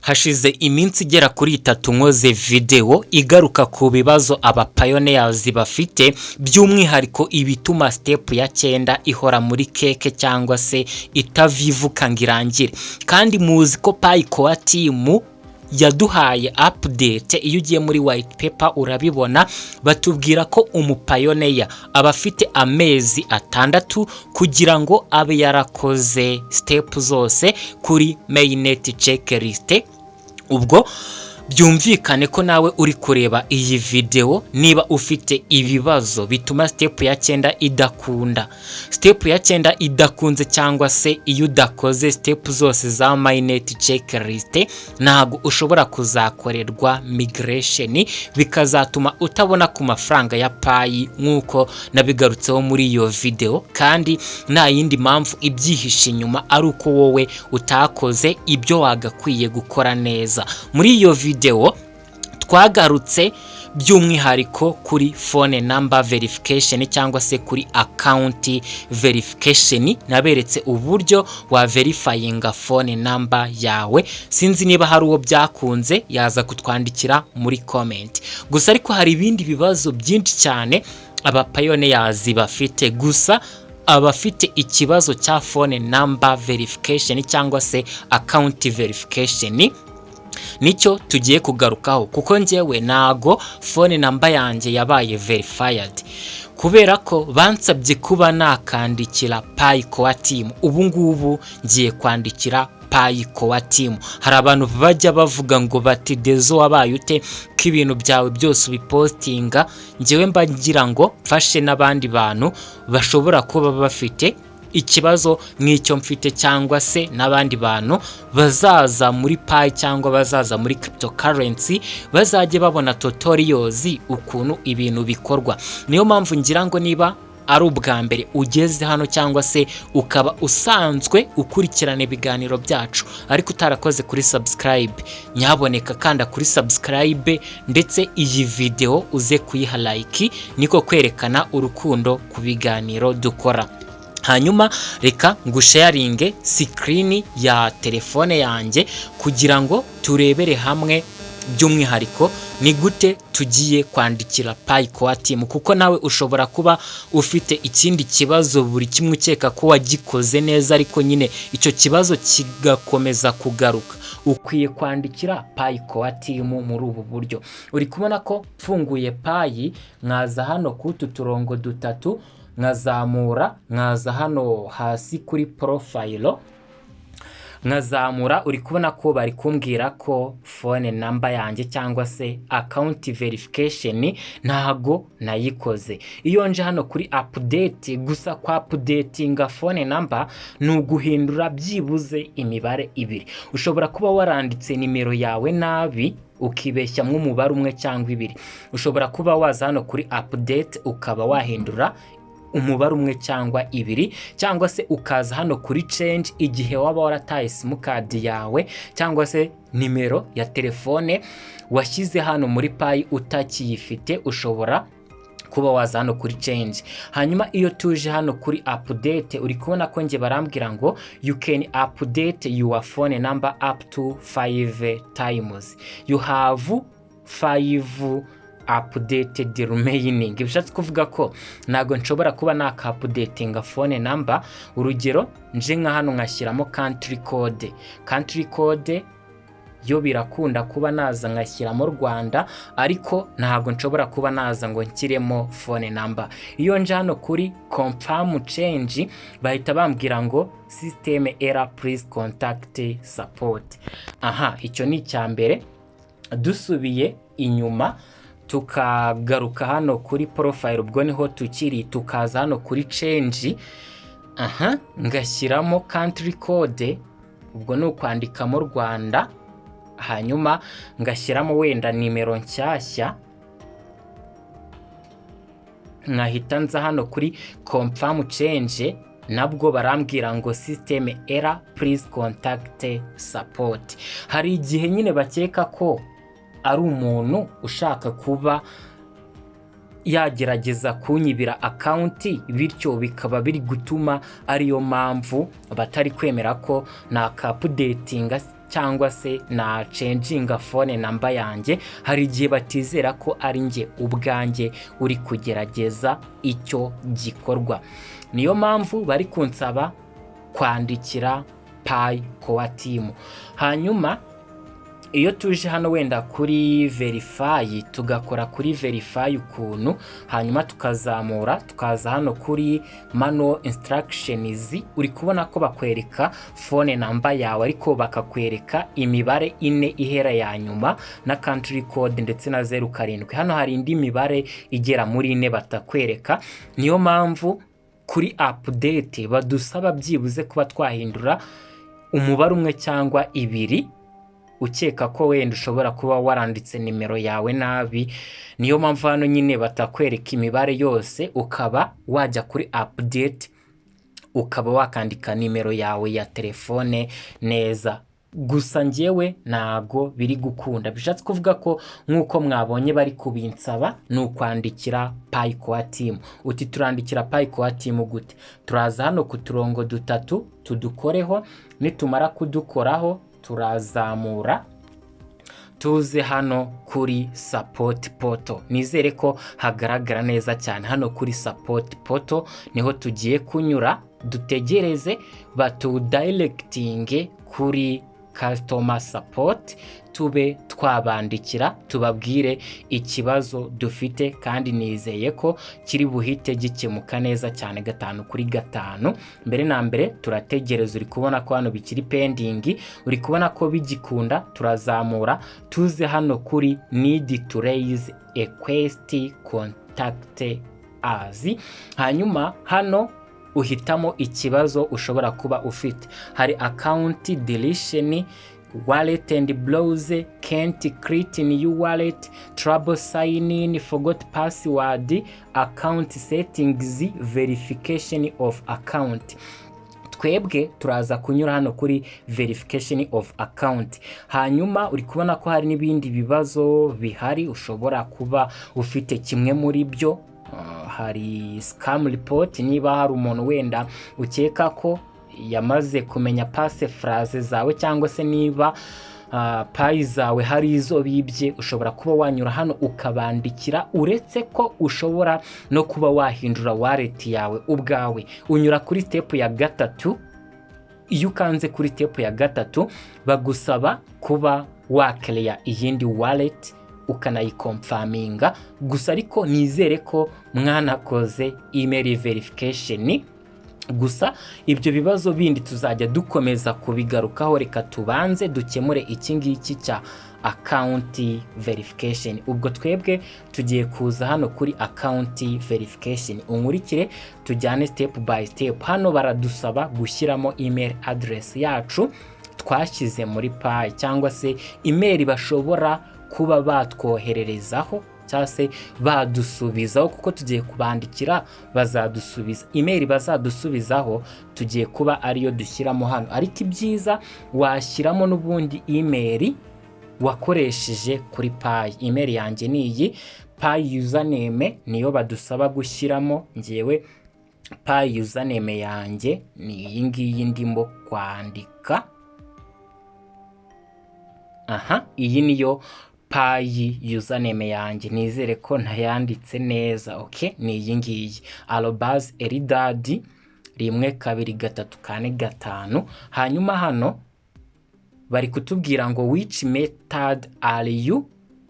Hashize iminsi igera kuri 3 nkoze video igaruka ku bibazo aba pioneers bafite, by'umwihariko ibituma step ya 9 ihora muri keke cyangwa se itavivuka ngirangire. Kandi muzi ko Payiko team yaduhaye update. Iyo ugiye muri white paper urabibona, batubwira ko umupioneer abafite amezi 6 kugira ngo abe yarakoze step zose kuri Mainnet checklist. Ubwo byumvikane ko nawe uri kureba iyi video, niba ufite ibibazo bituma step ya 9 idakunda, step ya 9 idakunze, cyangwa se iyo udakoze step zose za Mainnet checklist, ntago ushobora kuzakorerwa migration, bikazatuma utabona ku mafaranga ya payi nkuko nabigarutseho muri iyo video. Kandi nta yindi mpamvu ibyihishe inyuma ari uko wowe utakoze ibyo wagakwiye gukora neza. Muri iyo video twagarutse by'umwihariko kuri phone number verification cyangwa se kuri account verification. Naberetse uburyo wa verifyinga phone number yawe. Sinzi niba hari uwo byakunze yaza kutwandikira muri comment. Gusa ariko hari ibindi bibazo byinshi cyane aba pioneers bafite. Gusa abafite ikibazo cya phone number verification cyangwa se account verification nicyo tugiye kugarukaho, kuko njyewe nago phone number yanjye yabaye verified kubera ko bansabye kuba nakandikira Payiko team. Ubu ngubu ngiye kwandikira Payiko team. Hari abantu bajya bavuga ngo bati dezo wabaye ute ko ibintu byawe byose ubipostinga. Njyewe mba ngira ngo mfashe n'abandi bantu bashobora kuba bafite ikibazo nk'icyo mfite, cyangwa se n'abandi bantu bazaza muri Pi cyangwa bazaza muri cryptocurrency bazajye babona tutorials ukuntu ibintu bikorwa. Niyo mpamvu ngira ngo niba ari ubwa mbere ugeze hano cyangwa se ukaba usanzwe ukurikirana ibiganiro byacu ariko utarakoze kuri subscribe, nyaboneka kanda kuri subscribe ndetse iyi video uze kuyiha like, niko kwerekana urukundo ku biganiro dukora. Hanyuma reka ngusharinge screen ya telefone yanjye kugira ngo turebere hamwe by'umwihariko ni gute tugiye kwandikira Payiko team, kuko nawe ushobora kuba ufite ikindi kibazo buri kimwe ukeka ko wagikoze neza ariko nyine icyo kibazo kigakomeza kugaruka. Ukwiye kwandikira Payiko team muri ubu buryo. Uri kubona ko mfunguye payi, nkaza hano kutu turongo dutatu, nkazamura, nkaza hano hasi kuri profile, nkazamura. Uri kubona ko bari kumbwira ko phone number yanjye cyangwa se account verification ntago nayikoze. Iyo nje hano kuri update, gusa kwa updatinga phone number ni uguhindura byibuze imibare 2. Ushobora kuba waranditse nimero yawe nabi ukibeshya umubare umwe cyangwa 2. Ushobora kuba waza hano kuri update ukaba wahindura umubare umwe cyangwa 2, cyangwa se ukaza hano kuri change igihe waba warataye sim card yawe cyangwa se nimero ya telefone washyize hano muri Pi utakiyifite. Ushobora kuba waza hano kuri change. Hanyuma iyo tuje hano kuri update, uri kubona ko nge barambwira ngo you can update your phone number up to 5 times. You have 5 updated remaining. Bishatse kuvuga ko nago nshobora kuba naka updatinga phone number. Urugero nje nka hano nkashyiramo country code. Country code yo birakunda kuba naza nkashyiramo Rwanda, ariko ntago nshobora kuba naza ngo nshyiremo phone number. Iyo nje hano kuri confirm change bahita bambwira ngo system error, please contact support. Aha, icyo ni cyambere. Dusubiye inyuma tukagaruka hano kuri profile, ubwo niho tukiri, tukaza hano kuri change. Aha, ngashyiramo country code, ubwo no kwandikamo Rwanda. Hanyuma ngashyiramo wenda nimero nshyashya, nkahita nza hano kuri confirm change. Nabwo barambwira ngo system error, please contact support. Hari igihe nyine bakeka ko ari umuntu ushaka kuba yagerageza kunyibira account, bityo bikaba biri gutuma ariyo mpamvu batari kwemera ko naka updatinga cyangwa se na cenjinga phone namba yanjye, hari igihe batizera ko ari njye ubwanjye uri kugerageza icyo gikorwa. Niyo mpamvu bari kunsaba kwandikira Pi Core Team. Hanyuma iyo tuje hano wenda kuri verify, tugakora kuri verify ukuntu, hanyuma tukazamura tukaza hano kuri manual instructions, uri kubona ko bakwereka phone number yawe ariko bakakwereka imibare 4 ihera ya nyuma na country code ndetse na 07. Hano hari indi mibare igera muri 4 batakwereka. Niyo mpamvu kuri update badusaba byibuze kuba twahindura umubare umwe cyangwa ibiri ukeka ko wenda ushobora kuba waranditse nimero yawe nabi. Niyo mpamvu hano nyine batakwereka imibare yose, ukaba wajya kuri update ukaba wakandika nimero yawe ya telefone neza. Gusa njyewe ntago biri gukunda. Bishatse kuvuga ko nk'uko mwabonye bari kubinsaba ni ukwandikira Pi Core Team. Uti turandikira Pi Core Team gute? Turaza hano ku turongo dutatu tudukoreho, nitumara kudukoraho turazamura tuze hano kuri support portal. Nizere ko hagaragara neza cyane. Hano kuri support portal niho tugiye kunyura, dutegereze batu directing kuri customer support, tube twabandikira tubabwire ikibazo dufite, kandi nizeye ko kiri buhite gikemuka neza cyane 5/5. Mbere na mbere turategereza, uri kubona ko hano bikiri pending, uri kubona ko bigikunda. Turazamura tuze hano kuri need to raise a quest, contact us. Hanyuma hano uhitamo ikibazo ushobora kuba ufite. Hari account deletion, wallet and browse, can't create new wallet, trouble sign in, forgot password, account settings, verification of account. Twebwe turaza kunyura hano kuri verification of account. Hanyuma uri kubona ko hari n'ibindi bibazo bihari, ushobora kuba ufite kimwe muri byo. Hari scam report, niba hari umuntu wenda ukeka ko yamaze kumenya passe phrase zawe, cyangwa se niba payi zawe hari izo bibye, ushobora kuba wanyura hano ukabandikira. Uretse ko ushobora no kuba wahindura wallet yawe ubwawe. Unyura kuri step ya 3. Iyo ukanze kuri step ya 3 bagusaba kuba wakleya iyindi wallet ukanayikonfaminga. Gusa ariko nizere ko mwanakoze email verification. Gusa ibyo bibazo bindi tuzajya dukomeza kubigarukaho. Reka tubanze dukemure iki ngiki cya account verification. Ubwo twebwe tugiye kuza hano kuri account verification. Unkurikire tujyane step by step. Hano baradusaba gushyiramo email address yacu twashyize muri Pi, cyangwa se email bashobora kuba batwohererezaho cyangwa se badusubizaho, kuko tugiye kubandikira bazadusubiza. Email bazadusubizaho tugiye kuba ariyo dushyiramo hano, ariko ibyiza washyiramo n'ubundi email wakoresheje kuri Pi. Email yanjye ni iyi, Pi username niyo badusaba gushyiramo. Ngewe Pi username yanjye ni iyi ngiyi ndimo kwandika. Iyi niyo Pi username yanjye, nizere ko ntayanditse neza. Okay, ni iyi ngiyi @eridad 12345. Hanyuma hano bari kutubwira ngo which method are you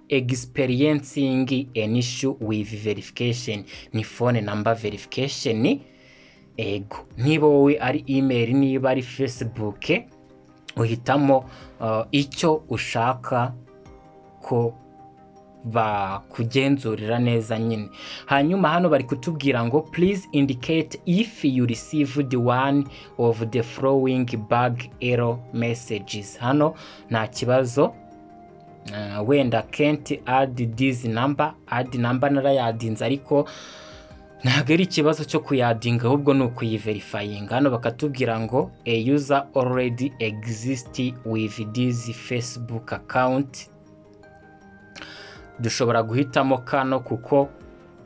experiencing an issue with verification. Ni phone number verification. Ego, niba wowe ari email, niba ari Facebook, uhitamo icyo ushaka ko bakugenzurira neza nyine. Hanyuma hano bari kutubwira ngo please indicate if you received one of the following bug error messages. Hano nta kibazo, wenda can't add this number. Add number narayadinze, ariko ntabwo ari ikibazo cyo kuyadinga, ahubwo ni ukuyiverifyinga. Hano bakatubwira ngo a user already exists with this Facebook account. Dushobora guhitamo kano kuko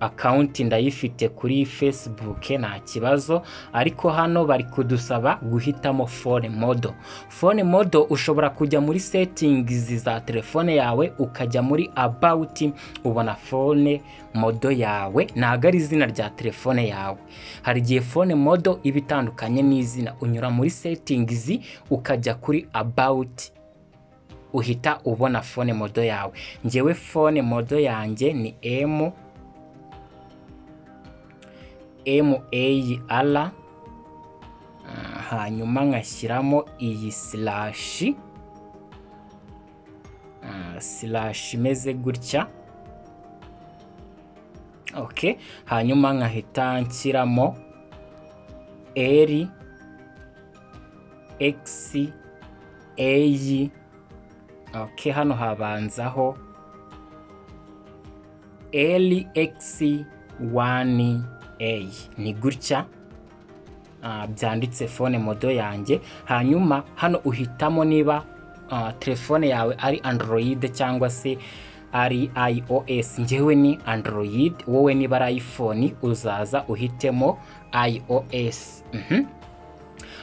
account ndayifite kuri Facebook nta kibazo, ariko hano bari kudusaba guhitamo phone model. Phone model ushobora kujya muri settings za telefone yawe ukajya muri about, ubona phone model yawe ntago ari izina rya telefone yawe. Hari igihe phone model iba itandukanye n'izina, unyura muri settings ukajya kuri about, uhita ubona phone model yawe. Ngewe phone model yanjye ni MAR, hanyuma nkashyiramo iyi slash imeze gutya. Okay, hanyuma nkahita nshyiramo LXA. Okay, hano habanzaho LX1A, ni gutya byanditse phone model yanjye. Hanyuma hano uhitamo niba telefone yawe ari Android cyangwa se ari iOS. Ngewe ni Android, wowe niba ari iPhone uzaza uhitemo iOS.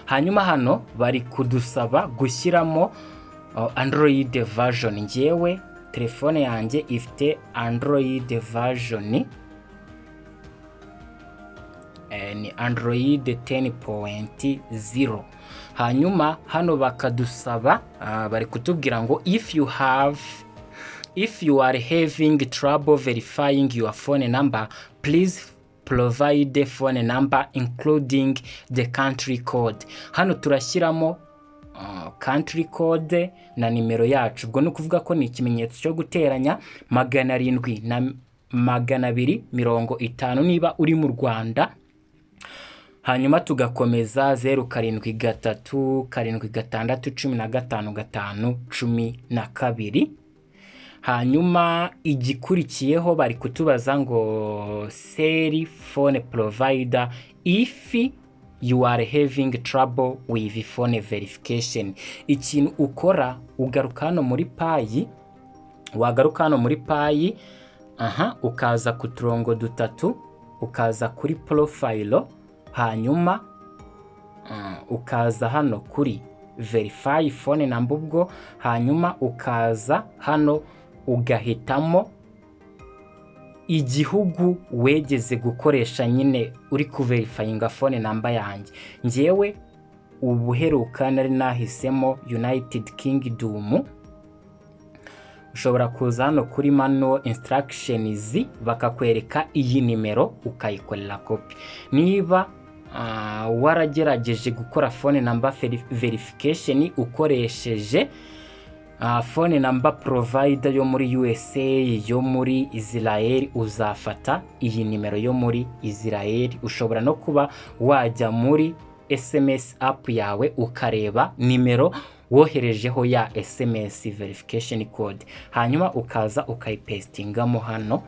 Hanyuma hano bari kudusaba gushyiramo Android version. Ngewe telefone yanjye ifite Android version, ni Android 10.0. Hanyuma hano bakadusaba bari kutubwira ngo if you are having trouble verifying your phone number, please provide the phone number including the country code. Hano turashyiramo country code na nimero yacu. Ubwo ni ukuvuga ko ni ikimenyetso cyo guteranya 700 na 250 niba uri mu Rwanda. Hanyuma tugakomeza 073 76 15 12. Hanyuma igikurikiyeho bari kutubaza ngo cell phone provider if you are having trouble with phone verification. Ikintu ukora ugaruka hano muri payi, wagaruka hano muri payi, ukaza ku turongo dutatu, ukaza kuri profile, hanyuma ukaza hano kuri verify phone number, ubwo hanyuma ukaza hano ugahitamo igihugu wegeze gukoresha nyine uri kuverifyinga phone number yanjye. Ngewe ubuheruka nari nahisemo United Kingdom. Ushobora kuza hano kuri manual instructions bakakwereka iyi nimero ukayikorera copy. Niba waragerageje gukora phone number verification ukoresheje phone number provider yo muri USA, yo muri Israel, uzafata iyi nimero yo muri Israel. Ushobora no kuba wajya muri SMS app yawe ukareba nimero woherejeho ya SMS verification code, hanyuma ukaza ukayipestingamo hano.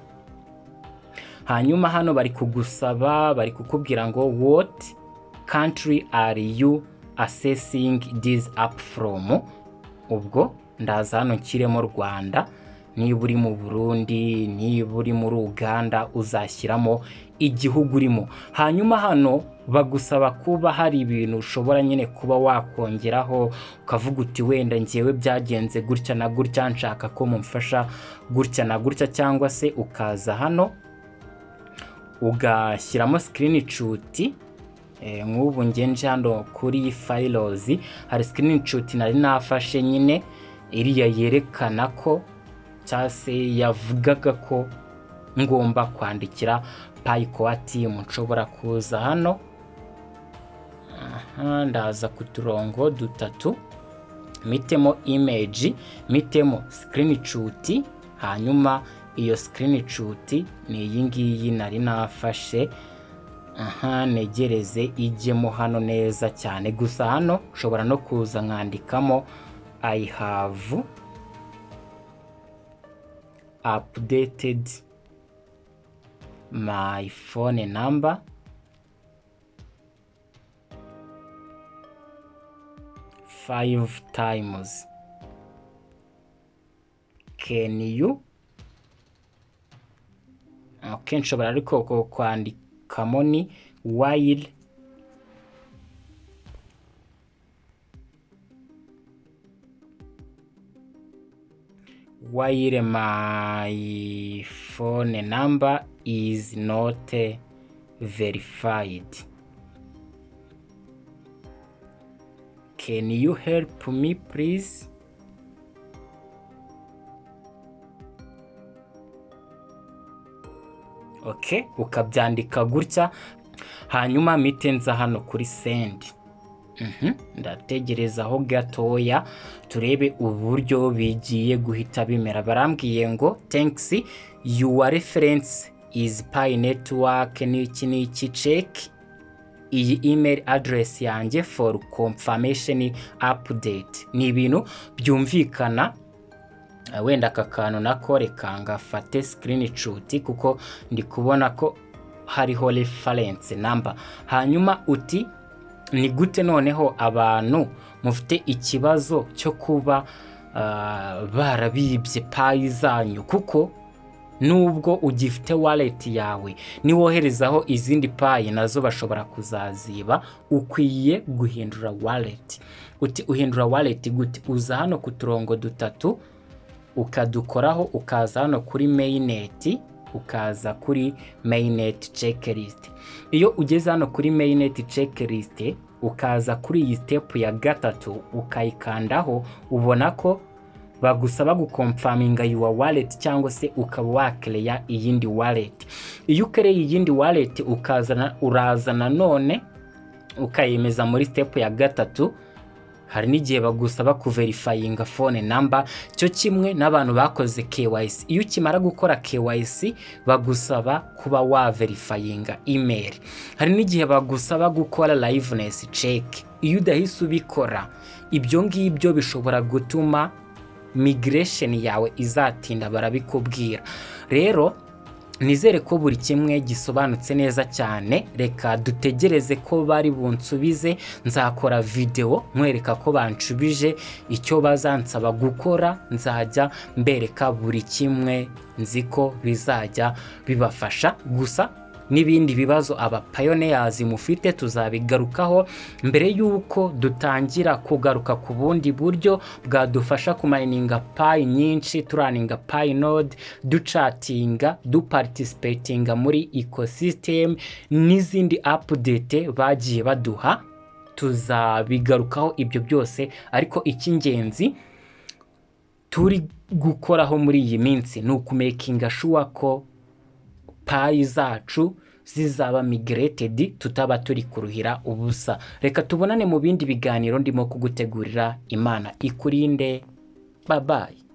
Hanyuma hano bari kugusaba, bari kukubwira ngo what country are you accessing this app from. Ubwo ndaza hano nshyiremo Rwanda. Niba uri mu Burundi, niba uri muri Uganda, uzashyiramo igihugu urimo. Hanyuma hano bagusaba kuba hari ibintu ushobora nyine kuba wakongeraho, ukavuga uti wenda ngewe byagenze gutya na gutya, nshaka ko mumfasha gutya na gutya, cyangwa se ukaza hano ugashyiramo screenshot. Nk'ubu ngenje hano kuri files hari screenshot nari nafashe nyine iriya yerekana ko cyase yavugaga ko ngomba kwandikira Payco team. Nshobora kuza hano, ndaza ku turongo dutatu, mitemo image, mitemo screenshot, hanyuma iyo screenshot ni iyi ngiyi nari nafashe. Negereze ijyemo hano neza cyane. Gusa hano ushobora no kuza nkandikamo I have updated my phone number 5 times. Can you okay, nshobora ariko kwandikamo ni while my phone number is not verified. Can you help me please? Okay, ukabyandika gutya, hanyuma mitenza hano kuri send. Ndategereza aho gatoya turebe uburyo bigiye guhita bimera. Barambwiye ngo thanks, your reference is Pi network n'iki check iyi email address yanjye for confirmation update. Ni ibintu byumvikana. Wenda aka kantu nako reka ngafate screenshot kuko ndi kubona ko hariho reference number. Hanyuma uti ni gute noneho abantu mufite ikibazo cyo kuba barabibye Pi zanyu, kuko nubwo ugifite wallet yawe niwoherezaho izindi Pi nazo bashobora kuzaziba. Ukwiye guhindura wallet. Uti uhindura wallet gute? Uza hano ku turongo dutatu ukadukoraho, ukaza hano kuri Mainnet, ukaza kuri Mainnet checklist. Iyo ugeze hano kuri Mainnet checklist ukaza kuri iyi step ya gatatu ukayikandaho, ubona ko bagusaba gukonfaminga your wallet cyangwa se ukaba wakereya iyindi wallet. Iyo ukereye iyindi wallet urazana none ukayemeza muri step ya gatatu. Hari n'igihe bagusaba kuverifyinga phone number, cyo kimwe n'abantu bakoze KYC. Iyo ukimara gukora KYC bagusaba kuba wa verifyinga email. Hari n'igihe bagusaba gukora liveness check. Iyo udahise ubikora, ibyo ngibyo bishobora gutuma migration yawe izatinda, barabikubwira. Rero nizere ko buri kimwe gisobanutse neza cyane. Reka dutegereze ko bari bunsubize. Nzakora video mwereka ko banshubije icyo bazansaba gukora. Nzajya mbereka buri kimwe, nziko bizajya bibafasha. Gusa n'ibindi bibazo aba pioneers mufite tuzabigarukaho mbere yuko dutangira kugaruka ku bundi buryo bwadufasha kumininga Pi nyinshi, turaninga Pi node, duchatinga, duparticipatinga muri ecosystem n'izindi update bagiye baduha. Tuzabigarukaho ibyo byose, ariko icy'ingenzi turi gukoraho muri iyi minsi ni ukumakinga sure ko Pi zacu zizaba migrated, tutaba turi kuruhira ubusa. Reka tubonane mu bindi biganiro ndimo kugutegurira. Imana ikurinde. Bye bye.